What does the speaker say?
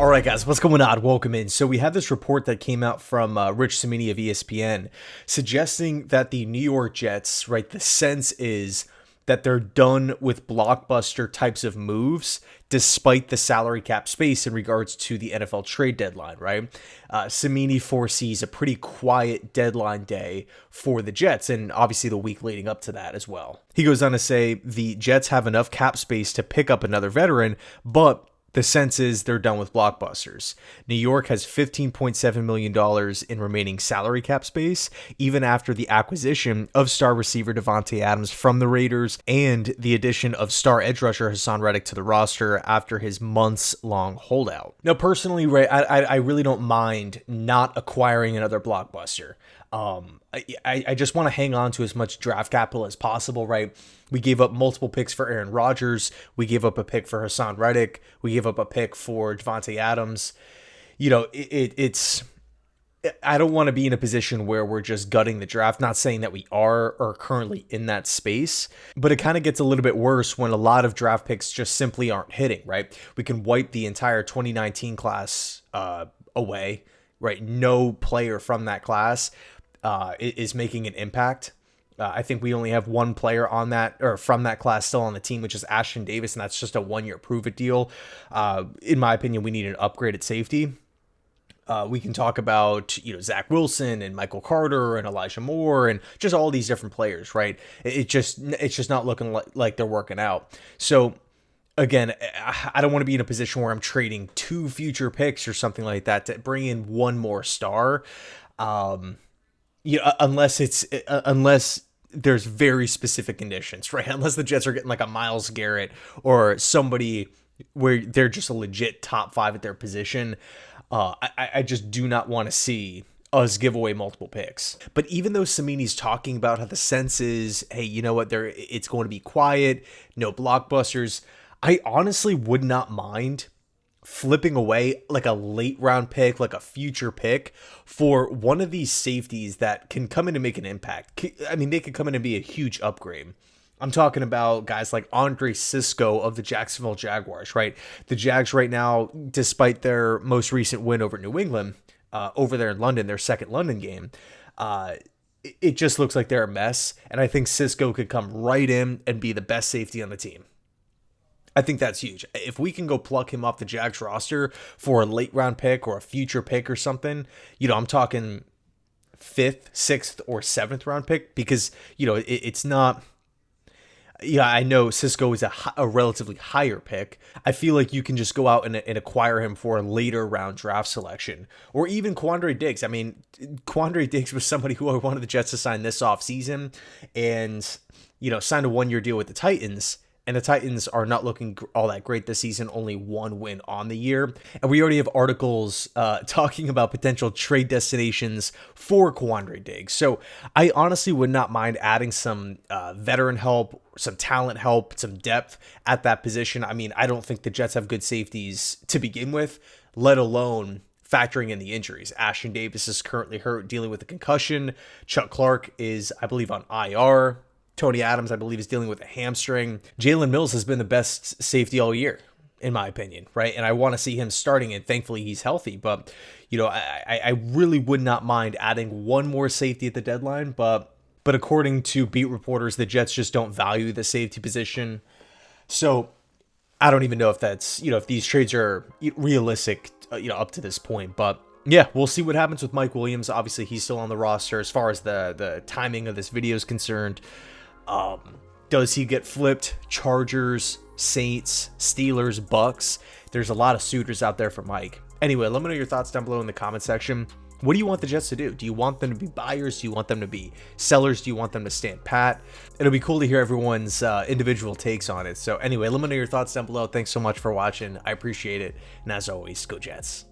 All right, guys, what's going on? Welcome in. So we have this report that came out from Rich Cimini of ESPN suggesting that the New York Jets, right, the sense is that they're done with blockbuster types of moves despite the salary cap space in regards to the NFL trade deadline, right? Cimini foresees a pretty quiet deadline day for the Jets and obviously the week leading up to that as well. He goes on to say the Jets have enough cap space to pick up another veteran, but the sense is they're done with blockbusters. New York has $15.7 million in remaining salary cap space, even after the acquisition of star receiver Davante Adams from the Raiders and the addition of star edge rusher Hassan Reddick to the roster after his months-long holdout. Now, personally, Ray, I really don't mind not acquiring another blockbuster. I just want to hang on to as much draft capital as possible, right? We gave up multiple picks for Aaron Rodgers. We gave up a pick for Hassan Reddick. We gave up a pick for Davante Adams. You know, it's I don't want to be in a position where we're just gutting the draft. Not saying that we are or currently in that space, but it kind of gets a little bit worse when a lot of draft picks just simply aren't hitting, right? We can wipe the entire 2019 class away, right? No player from that class is making an impact. I think we only have one player on that or from that class still on the team, which is Ashton Davis, and that's just a one-year prove-it deal. In my opinion, we need an upgrade at safety. We can talk about, Zach Wilson and Michael Carter and Elijah Moore and just all these different players, right? It's just not looking like they're working out. So again, I don't want to be in a position where I'm trading 2 future picks or something like that to bring in one more star. Unless there's very specific conditions, right? Unless the Jets are getting like a Myles Garrett or somebody where they're just a legit top 5 at their position. I just do not want to see us give away multiple picks. But even though Cimini's talking about how the sense is, hey, you know what, it's going to be quiet, no blockbusters, I honestly would not mind flipping away like a late round pick, like a future pick for one of these safeties that can come in and make an impact. I mean, they could come in and be a huge upgrade. I'm talking about guys like Andre Cisco of the Jacksonville Jaguars, right? The Jags right now, despite their most recent win over New England, over there in London, their second London game, it just looks like they're a mess. And I think Cisco could come right in and be the best safety on the team. I think that's huge. If we can go pluck him off the Jags roster for a late round pick or a future pick or something, I'm talking 5th, 6th, or 7th round pick because, it's not. Yeah, I know Cisco is a relatively higher pick. I feel like you can just go out and acquire him for a later round draft selection. Or even Quandre Diggs. I mean, Quandre Diggs was somebody who I wanted the Jets to sign this offseason and, signed a 1-year deal with the Titans. And the Titans are not looking all that great this season, only 1 win on the year. And we already have articles talking about potential trade destinations for Quandre Diggs. So I honestly would not mind adding some veteran help, some talent help, some depth at that position. I mean, I don't think the Jets have good safeties to begin with, let alone factoring in the injuries. Ashton Davis is currently hurt, dealing with a concussion. Chuck Clark is, I believe, on IR. Tony Adams, I believe, is dealing with a hamstring. Jalen Mills has been the best safety all year, in my opinion, right? And I want to see him starting, and thankfully he's healthy. But, I really would not mind adding one more safety at the deadline. But according to beat reporters, the Jets just don't value the safety position. So I don't even know if that's, if these trades are realistic, up to this point. But yeah, we'll see what happens with Mike Williams. Obviously, he's still on the roster as far as the timing of this video is concerned. Does he get flipped? Chargers, Saints, Steelers, Bucks. There's a lot of suitors out there for Mike. Anyway, let me know your thoughts down below in the comment section. What do you want the Jets to do? Do you want them to be buyers? Do you want them to be sellers? Do you want them to stand pat? It'll be cool to hear everyone's individual takes on it. So anyway, let me know your thoughts down below. Thanks so much for watching. I appreciate it. And as always, go Jets.